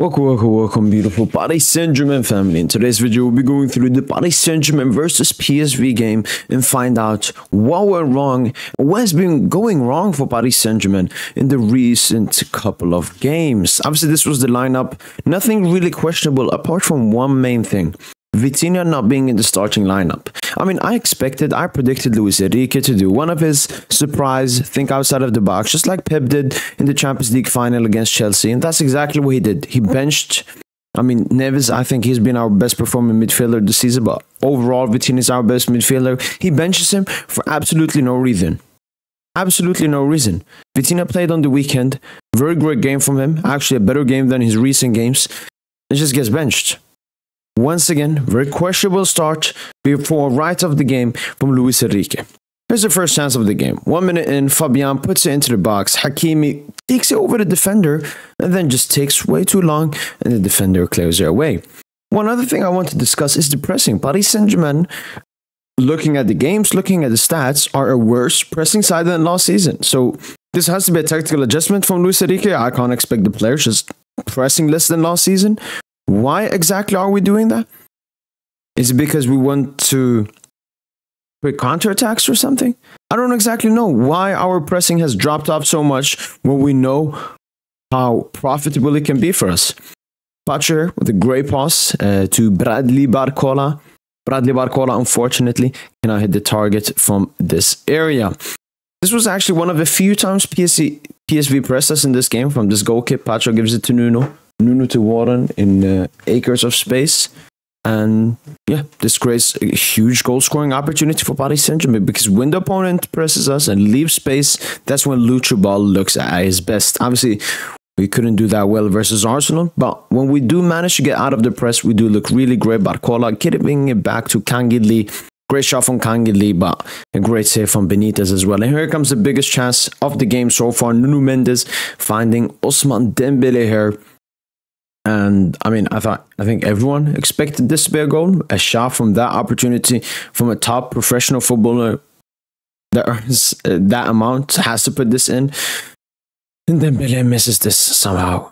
Welcome, beautiful Paris Saint Germain family. In today's video, we'll be going through the Paris Saint Germain versus PSV game and find out what went wrong, what has been going wrong for Paris Saint Germain in the recent couple of games. Obviously, this was the lineup. Nothing really questionable apart from one main thing. Vitinha not being in the starting lineup. I mean, I predicted Luis Enrique to do one of his surprise, think outside of the box, just like Pep did in the Champions League final against Chelsea. And that's exactly what he did. He benched, Neves, I think he's been our best performing midfielder this season, but overall, Vitinha is our best midfielder. He benches him for absolutely no reason. Absolutely no reason. Vitinha played on the weekend. Very great game from him. Actually, a better game than his recent games. And just gets benched. Once again, very questionable start before right of the game from Luis Enrique. Here's the first chance of the game. 1 minute in, Fabian puts it into the box. Hakimi takes it over the defender and then just takes way too long and the defender clears it away. One other thing I want to discuss is the pressing. Paris Saint Germain, looking at the games, looking at the stats, are a worse pressing side than last season. So this has to be a tactical adjustment from Luis Enrique. I can't expect the players just pressing less than last season. Why exactly are we doing that? Is it because we want to quick counterattacks or something? I don't exactly know why our pressing has dropped off so much when we know how profitable it can be for us. Pacho with a great pass to Bradley Barcola. Bradley Barcola, unfortunately, cannot hit the target from this area. This was actually one of the few times PSV pressed us in this game. From this goal kick, Pacho gives it to Nuno to Warren in acres of space. And yeah, this creates a huge goal scoring opportunity for Paris Saint Germain because when the opponent presses us and leaves space, that's when Lucho Ball looks at his best. Obviously, we couldn't do that well versus Arsenal, but when we do manage to get out of the press, we do look really great. Barcola giving it back to Kangili. Great shot from Kangili, but a great save from Benitez as well. And here comes the biggest chance of the game so far. Nuno Mendes finding Ousmane Dembele here. And I think everyone expected this to be a goal. A shot from that opportunity from a top professional footballer that earns that amount has to put this in. And then Dembele misses this somehow.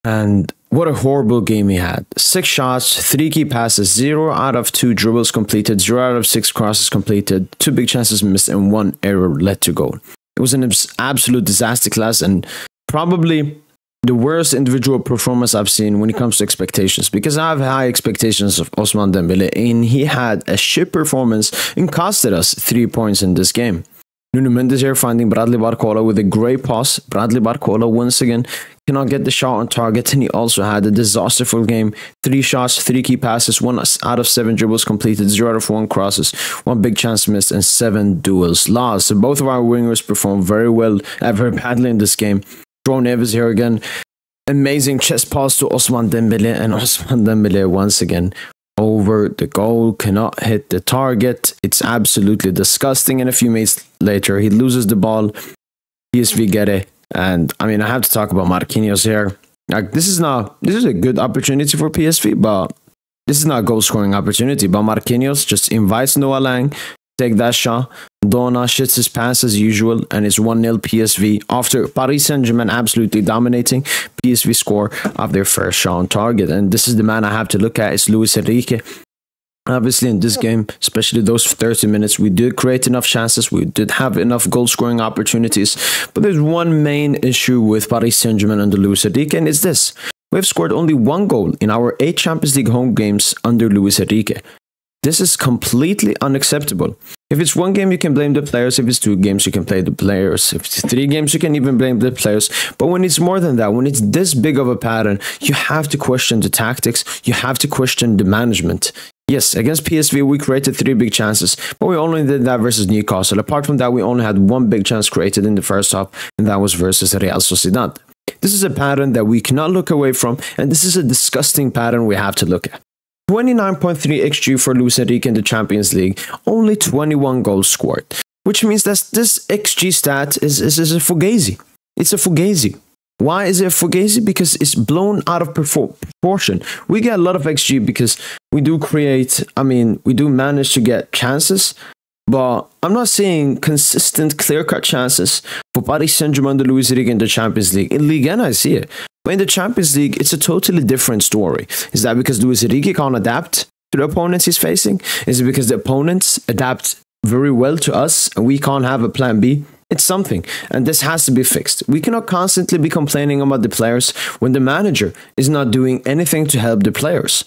And what a horrible game he had. 6 shots, 3 key passes, 0 out of 2 dribbles completed, 0 out of 6 crosses completed, 2 big chances missed, and 1 error led to goal. It was an absolute disaster class and probably the worst individual performance I've seen when it comes to expectations, because I have high expectations of Ousmane Dembele and he had a shit performance and costed us 3 points in this game. Nuno Mendes here finding Bradley Barcola with a great pass. Bradley Barcola once again cannot get the shot on target, and he also had a disasterful game. 3 shots, 3 key passes, 1 out of 7 dribbles completed, 0 out of 1 crosses, 1 big chance missed, and 7 duels lost. So both of our wingers performed very well, very badly in this game. João Neves here again. Amazing chest pass to Ousmane Dembele, and Ousmane Dembele once again over the goal, cannot hit the target. It's absolutely disgusting. And a few minutes later, he loses the ball. PSV get it. And I have to talk about Marquinhos here. Like, this is a good opportunity for PSV, but this is not a goal scoring opportunity. But Marquinhos just invites Noah Lang, take that shot. Dona shits his pants as usual, and it's 1-0 PSV after Paris Saint Germain absolutely dominating. PSV score of their first shot on target, and this is the man I have to look at. It's Luis Enrique. Obviously, in this game, especially those 30 minutes, we did create enough chances. We did have enough goal-scoring opportunities. But there's one main issue with Paris Saint Germain under Luis Enrique, and it's this. We've scored only 1 goal in our 8 Champions League home games under Luis Enrique. This is completely unacceptable. If it's 1 game, you can blame the players. If it's 2 games, you can blame the players. If it's 3 games, you can even blame the players. But when it's more than that, when it's this big of a pattern, you have to question the tactics. You have to question the management. Yes, against PSV, we created 3 big chances, but we only did that versus Newcastle. Apart from that, we only had 1 big chance created in the first half, and that was versus Real Sociedad. This is a pattern that we cannot look away from, and this is a disgusting pattern we have to look at. 29.3 XG for Luis Enrique in the Champions League, only 21 goals scored, which means that this XG stat is a fugazi. It's a fugazi. Why is it a fugazi? Because it's blown out of proportion. We get a lot of XG because we do we do manage to get chances, but I'm not seeing consistent, clear-cut chances for Paris Saint Germain, the Luis Enrique in the Champions League. In Ligue 1, I see it. But in the Champions League, it's a totally different story. Is that because Luis Enrique can't adapt to the opponents he's facing? Is it because the opponents adapt very well to us and we can't have a plan B? It's something, and this has to be fixed. We cannot constantly be complaining about the players when the manager is not doing anything to help the players.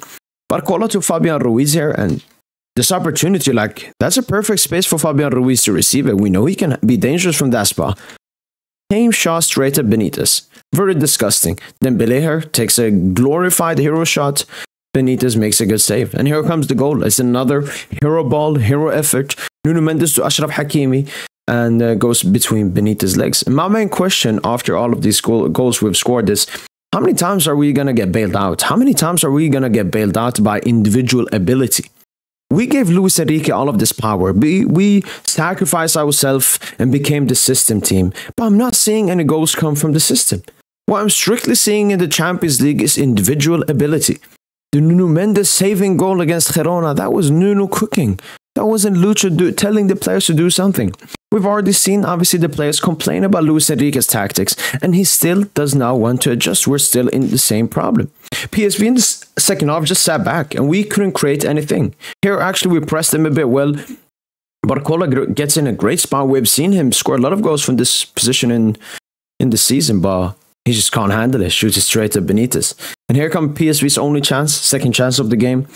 Barcola to Fabian Ruiz here, and this opportunity, like, that's a perfect space for Fabian Ruiz to receive it. We know he can be dangerous from that spot. Came shot straight at Benitez. Very disgusting. Dembele here takes a glorified hero shot. Benitez makes a good save. And here comes the goal. It's another hero ball, hero effort. Nuno Mendes to Achraf Hakimi. And goes between Benitez's legs. And my main question after all of these goals we've scored is, how many times are we going to get bailed out? How many times are we going to get bailed out by individual ability? We gave Luis Enrique all of this power. We sacrificed ourselves and became the system team. But I'm not seeing any goals come from the system. What I'm strictly seeing in the Champions League is individual ability. The Nuno Mendes saving goal against Girona, that was Nuno cooking. That wasn't Lucho telling the players to do something. We've already seen, obviously, the players complain about Luis Enrique's tactics, and he still does not want to adjust. We're still in the same problem. PSV in the second half just sat back, and we couldn't create anything. Here, actually, we pressed them a bit well. Barcola gets in a great spot. We've seen him score a lot of goals from this position in the season, but he just can't handle it. Shoots it straight at Benitez. And here comes PSV's only chance, second chance of the game.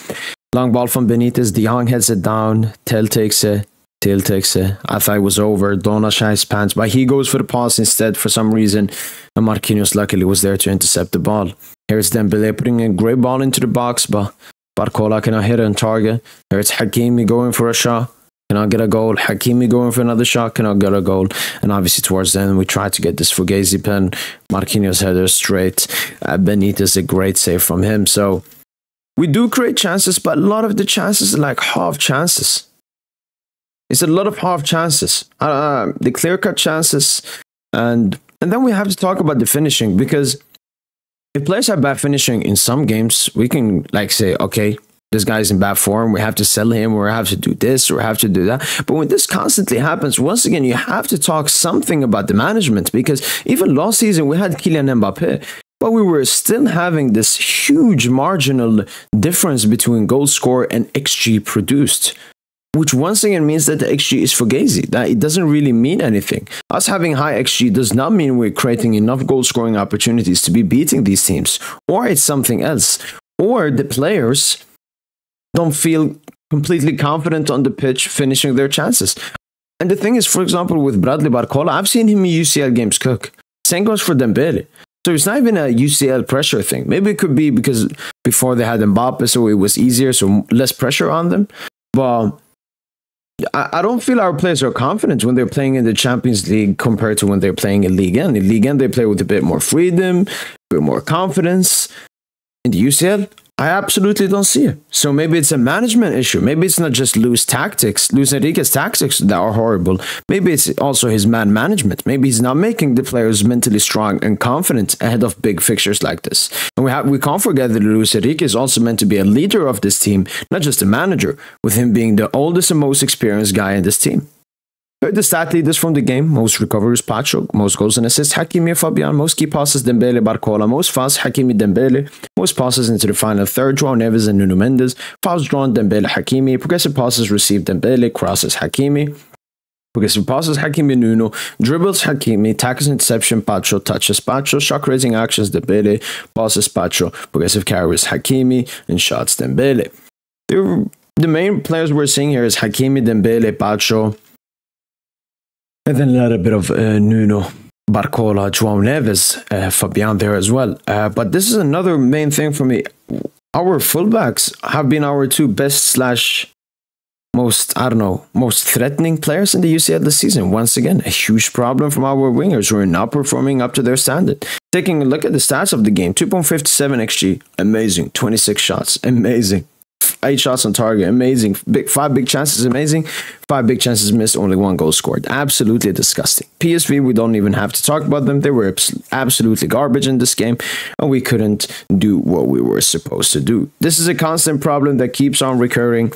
Long ball from Benitez. De Jong heads it down. Tell takes it. Till takes it. I thought it was over. Dona shies pants, but he goes for the pass instead for some reason. And Marquinhos luckily was there to intercept the ball. Here's Dembele putting a great ball into the box, but Barcola cannot hit it on target. Here's Hakimi going for a shot. Cannot get a goal. Hakimi going for another shot. Cannot get a goal. And obviously towards the end, we tried to get this Fugazi pen. Marquinhos header straight. Benitez, a great save from him. So we do create chances, but a lot of the chances are like half chances. It's a lot of half chances. The clear-cut chances. And then we have to talk about the finishing, because if players have bad finishing in some games, we can like say, okay, this guy's in bad form, we have to sell him, or we have to do this, or we have to do that. But when this constantly happens, once again, you have to talk something about the management, because even last season, we had Kylian Mbappe, but we were still having this huge marginal difference between goal score and XG produced, which once again means that the XG is fugazi, that it doesn't really mean anything. Us having high XG does not mean we're creating enough goal scoring opportunities to be beating these teams, or it's something else, or the players don't feel completely confident on the pitch finishing their chances. And the thing is, for example, with Bradley Barcola, I've seen him in UCL games cook. Same goes for Dembele. So it's not even a UCL pressure thing. Maybe it could be because before they had Mbappe, so it was easier, so less pressure on them. But I don't feel our players are confident when they're playing in the Champions League compared to when they're playing in Ligue 1. In Ligue 1, they play with a bit more freedom, a bit more confidence. In the UCL, I absolutely don't see it. So maybe it's a management issue. Maybe it's not just Luis Enrique's tactics that are horrible. Maybe it's also his man management. Maybe he's not making the players mentally strong and confident ahead of big fixtures like this. And we can't forget that Luis Enrique is also meant to be a leader of this team, not just a manager, with him being the oldest and most experienced guy in this team. The stat leaders from the game: most recoveries Pacho, most goals and assists Hakimi, Fabian, most key passes Dembele, Barcola, most fouls Hakimi, Dembele, most passes into the final third João Neves and Nuno Mendes, fouls drawn Dembele, Hakimi, progressive passes received Dembele, crosses Hakimi, progressive passes Hakimi, Nuno, dribbles Hakimi, tackles interception Pacho, touches Pacho, shot creating actions Dembele, passes Pacho, progressive carries Hakimi, and shots Dembele. The main players we're seeing here is Hakimi, Dembele, Pacho, and then a little bit of Nuno, Barcola, João Neves, Fabian there as well. But this is another main thing for me. Our fullbacks have been our two best / most threatening players in the UCL this season. Once again, a huge problem from our wingers who are not performing up to their standard. Taking a look at the stats of the game, 2.57 XG, amazing. 26 shots, amazing. 8 shots on target, amazing. 5 big chances, amazing. 5 big chances missed, only 1 goal scored. Absolutely disgusting. PSV, we don't even have to talk about them. They were absolutely garbage in this game, and we couldn't do what we were supposed to do. This is a constant problem that keeps on recurring.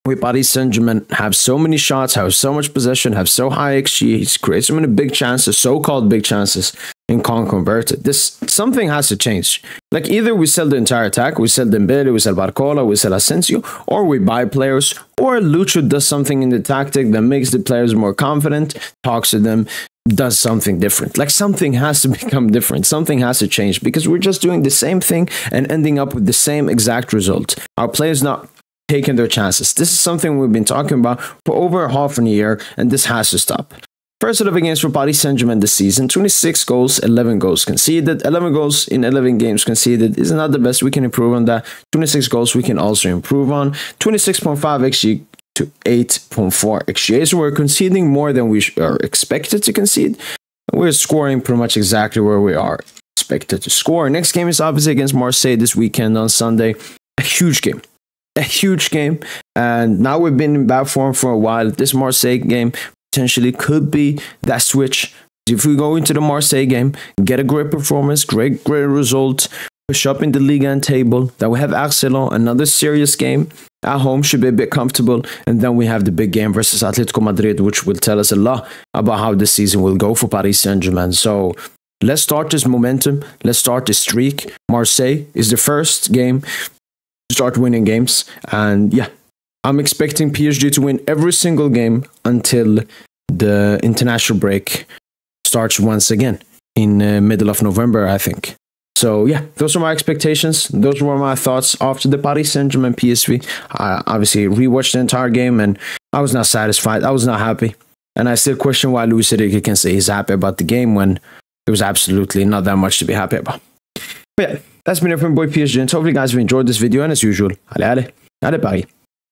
We Paris Saint Germain have so many shots, have so much possession, have so high XG, create so many big chances, so-called big chances, and can't convert it. Something has to change. Like either we sell the entire attack, we sell Dembele, we sell Barcola, we sell Asensio, or we buy players, or Lucho does something in the tactic that makes the players more confident, talks to them, does something different. Like something has to become different. Something has to change because we're just doing the same thing and ending up with the same exact result. Our players not taking their chances. This is something we've been talking about for over half a year, and this has to stop. First 11 games for Paris Saint Germain this season, 26 goals, 11 goals conceded. 11 goals in 11 games conceded is not the best. We can improve on that. 26 goals we can also improve on. 26.5 XG to 8.4 XG. So we're conceding more than we are expected to concede. We're scoring pretty much exactly where we are expected to score. Next game is obviously against Marseille this weekend on Sunday. A huge game. A huge game. And now we've been in bad form for a while. This Marseille game potentially could be that switch. If we go into the Marseille game, get a great performance, great result, push up in the Ligue 1 table, then we have Arsenal, another serious game at home, should be a bit comfortable, and then we have the big game versus Atletico Madrid, which will tell us a lot about how the season will go for Paris Saint Germain. So let's start this momentum, let's start this streak. Marseille is the first game to start winning games, and yeah, I'm expecting PSG to win every single game until the international break starts once again in middle of November, I think. So yeah, those are my expectations. Those were my thoughts after the Paris Saint Germain PSV. I obviously rewatched the entire game and I was not satisfied. I was not happy. And I still question why Luis Enrique can say he's happy about the game when there was absolutely not that much to be happy about. But yeah, that's been it from boy PSG, and hopefully you guys have enjoyed this video, and as usual, allez Paris.